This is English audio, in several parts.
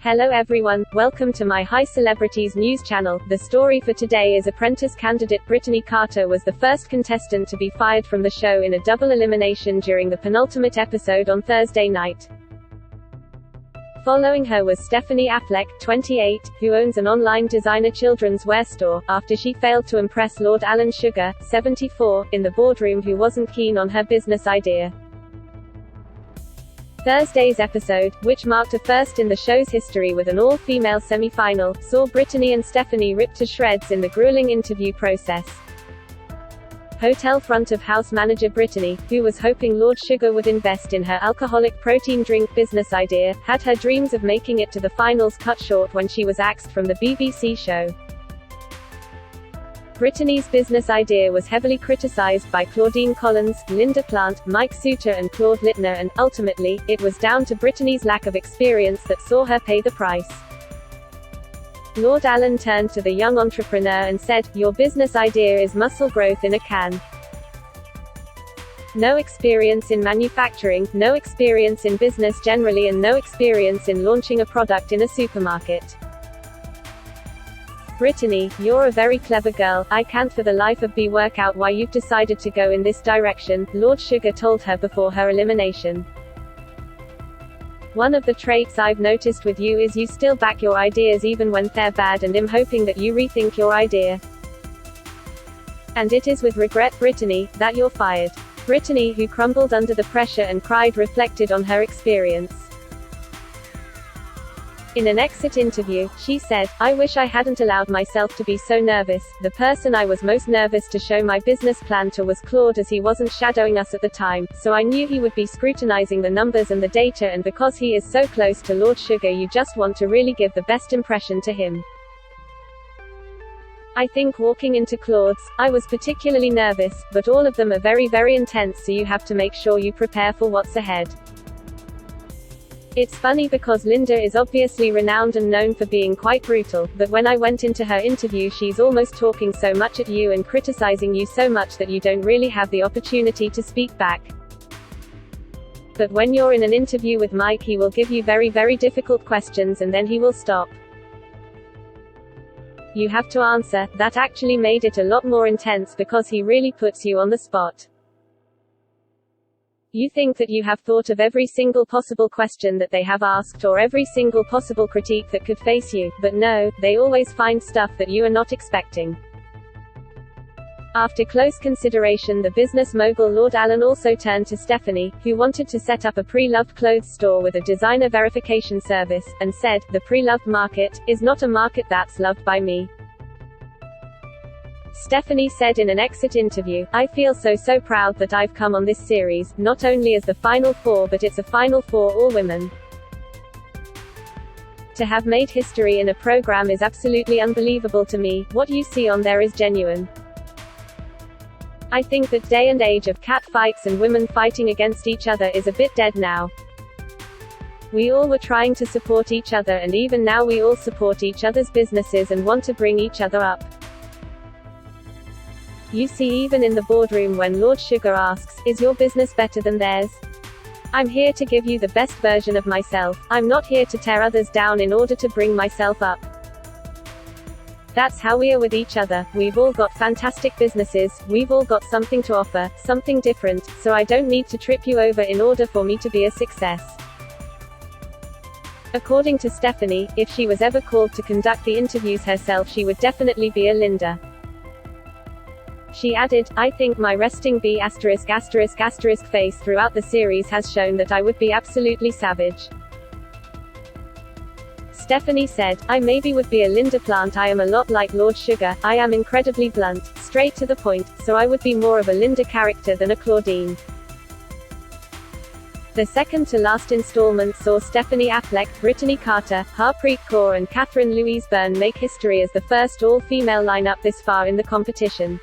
Hello everyone, welcome to my High Celebrities news channel. The story for today is Apprentice candidate Brittany Carter was the first contestant to be fired from the show in a double elimination during the penultimate episode on Thursday night. Following her was Stephanie Affleck, 28, who owns an online designer children's wear store, after she failed to impress Lord Alan Sugar, 74, in the boardroom, who wasn't keen on her business idea. Thursday's episode, which marked a first in the show's history with an all-female semi-final, saw Brittany and Stephanie ripped to shreds in the grueling interview process. Hotel front of house manager Brittany, who was hoping Lord Sugar would invest in her alcoholic protein drink business idea, had her dreams of making it to the finals cut short when she was axed from the BBC show. Brittany's business idea was heavily criticized by Claudine Collins, Linda Plant, Mike Suter and Claude Littner, and, ultimately, it was down to Brittany's lack of experience that saw her pay the price. Lord Alan turned to the young entrepreneur and said, "Your business idea is muscle growth in a can. No experience in manufacturing, no experience in business generally, and no experience in launching a product in a supermarket. Brittany, you're a very clever girl, I can't for the life of me work out why you've decided to go in this direction," Lord Sugar told her before her elimination. "One of the traits I've noticed with you is you still back your ideas even when they're bad, and I'm hoping that you rethink your idea. And it is with regret, Brittany, that you're fired." Brittany, who crumbled under the pressure and cried, reflected on her experience. In an exit interview, she said, "I wish I hadn't allowed myself to be so nervous. The person I was most nervous to show my business plan to was Claude, as he wasn't shadowing us at the time, so I knew he would be scrutinizing the numbers and the data, and because he is so close to Lord Sugar, you just want to really give the best impression to him. I think walking into Claude's, I was particularly nervous, but all of them are very, very intense, so you have to make sure you prepare for what's ahead. It's funny because Linda is obviously renowned and known for being quite brutal, but when I went into her interview, she's almost talking so much at you and criticizing you so much that you don't really have the opportunity to speak back. But when you're in an interview with Mike, he will give you very, very difficult questions and then he will stop. You have to answer." That actually made it a lot more intense because he really puts you on the spot. You think that you have thought of every single possible question that they have asked, or every single possible critique that could face you, but no, they always find stuff that you are not expecting. After close consideration, the business mogul Lord Alan also turned to Stephanie, who wanted to set up a pre-loved clothes store with a designer verification service, and said, "The pre-loved market is not a market that's loved by me." Stephanie said in an exit interview, "I feel so proud that I've come on this series, not only as the Final Four, but it's a Final Four all women. To have made history in a program is absolutely unbelievable to me. What you see on there is genuine. I think that day and age of cat fights and women fighting against each other is a bit dead now. We all were trying to support each other, and even now we all support each other's businesses and want to bring each other up. You see, even in the boardroom when Lord Sugar asks, 'Is your business better than theirs?' I'm here to give you the best version of myself. I'm not here to tear others down in order to bring myself up. That's how we are with each other. We've all got fantastic businesses, we've all got something to offer, something different, so I don't need to trip you over in order for me to be a success." According to Stephanie, if she was ever called to conduct the interviews herself, she would definitely be a Linda. She added, "I think my resting B*** face throughout the series has shown that I would be absolutely savage." Stephanie said, "I maybe would be a Linda Plant. I am a lot like Lord Sugar. I am incredibly blunt, straight to the point, so I would be more of a Linda character than a Claudine." The second-to-last installment saw Stephanie Affleck, Brittany Carter, Harpreet Kaur and Kathryn Louise make history as the first all-female lineup this far in the competition.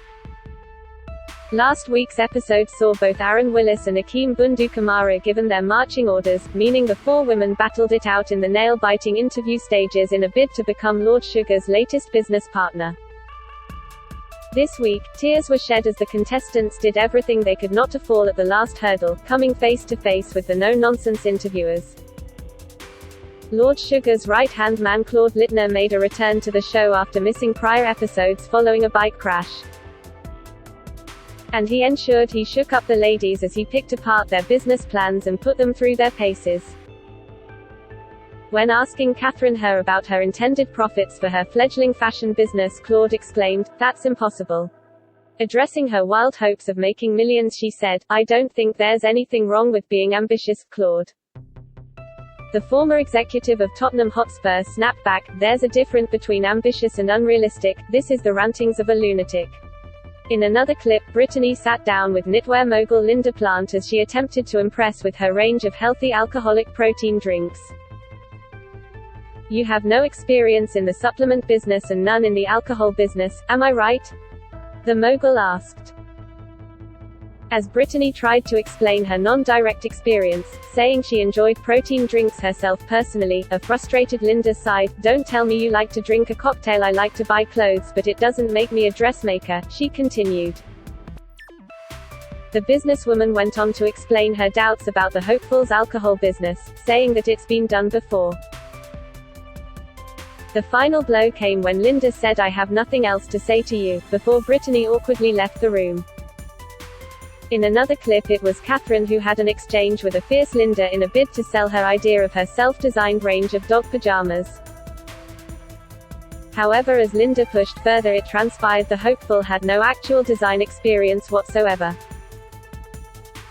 Last week's episode saw both Aaron Willis and Akeem Bundu Kamara given their marching orders, meaning the four women battled it out in the nail-biting interview stages in a bid to become Lord Sugar's latest business partner. This week, tears were shed as the contestants did everything they could not to fall at the last hurdle, coming face to face with the no-nonsense interviewers. Lord Sugar's right-hand man Claude Littner made a return to the show after missing prior episodes following a bike crash. And he ensured he shook up the ladies as he picked apart their business plans and put them through their paces. When asking Kathryn about her intended profits for her fledgling fashion business, Claude exclaimed, "That's impossible." Addressing her wild hopes of making millions, she said, "I don't think there's anything wrong with being ambitious, Claude." The former executive of Tottenham Hotspur snapped back, "There's a difference between ambitious and unrealistic. This is the rantings of a lunatic." In another clip, Brittany sat down with knitwear mogul Linda Plant as she attempted to impress with her range of healthy alcoholic protein drinks. "You have no experience in the supplement business and none in the alcohol business, am I right?" the mogul asked. As Brittany tried to explain her non-direct experience, saying she enjoyed protein drinks herself personally, a frustrated Linda sighed, "Don't tell me you like to drink a cocktail. I like to buy clothes, but it doesn't make me a dressmaker," she continued. The businesswoman went on to explain her doubts about the hopefuls' alcohol business, saying that it's been done before. The final blow came when Linda said, "I have nothing else to say to you," before Brittany awkwardly left the room. In another clip, it was Kathryn who had an exchange with a fierce Linda in a bid to sell her idea of her self-designed range of dog pajamas. However, as Linda pushed further, it transpired the hopeful had no actual design experience whatsoever.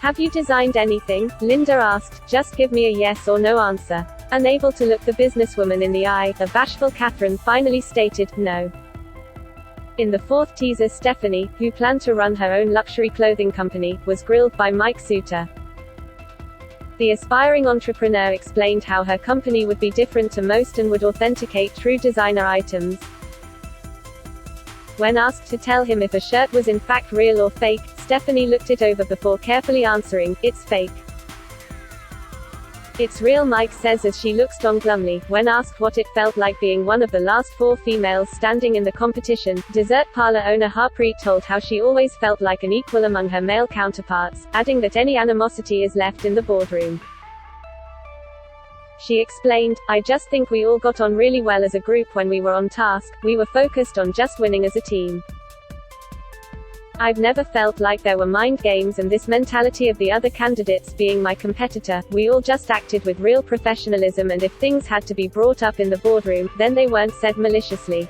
"Have you designed anything?" Linda asked. "Just give me a yes or no answer." Unable to look the businesswoman in the eye, a bashful Kathryn finally stated, "No." In the fourth teaser, Stephanie, who planned to run her own luxury clothing company, was grilled by Mike Suter. The aspiring entrepreneur explained how her company would be different to most and would authenticate true designer items. When asked to tell him if a shirt was in fact real or fake, Stephanie looked it over before carefully answering, "It's fake." "It's real," Mike says as she looks on glumly. When asked what it felt like being one of the last 4 females standing in the competition, dessert parlor owner Harpreet told how she always felt like an equal among her male counterparts, adding that any animosity is left in the boardroom. She explained, "I just think we all got on really well as a group when we were on task. We were focused on just winning as a team. I've never felt like there were mind games and this mentality of the other candidates being my competitor. We all just acted with real professionalism, and if things had to be brought up in the boardroom, then they weren't said maliciously.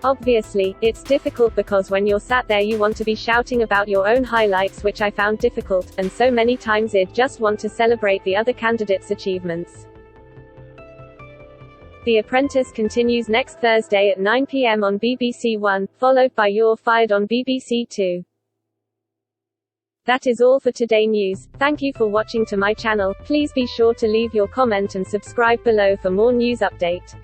Obviously, it's difficult because when you're sat there you want to be shouting about your own highlights, which I found difficult, and so many times I'd just want to celebrate the other candidates' achievements." The Apprentice continues next Thursday at 9 p.m. on BBC One, followed by You're Fired on BBC Two. That is all for today news. Thank you for watching to my channel. Please be sure to leave your comment and subscribe below for more news update.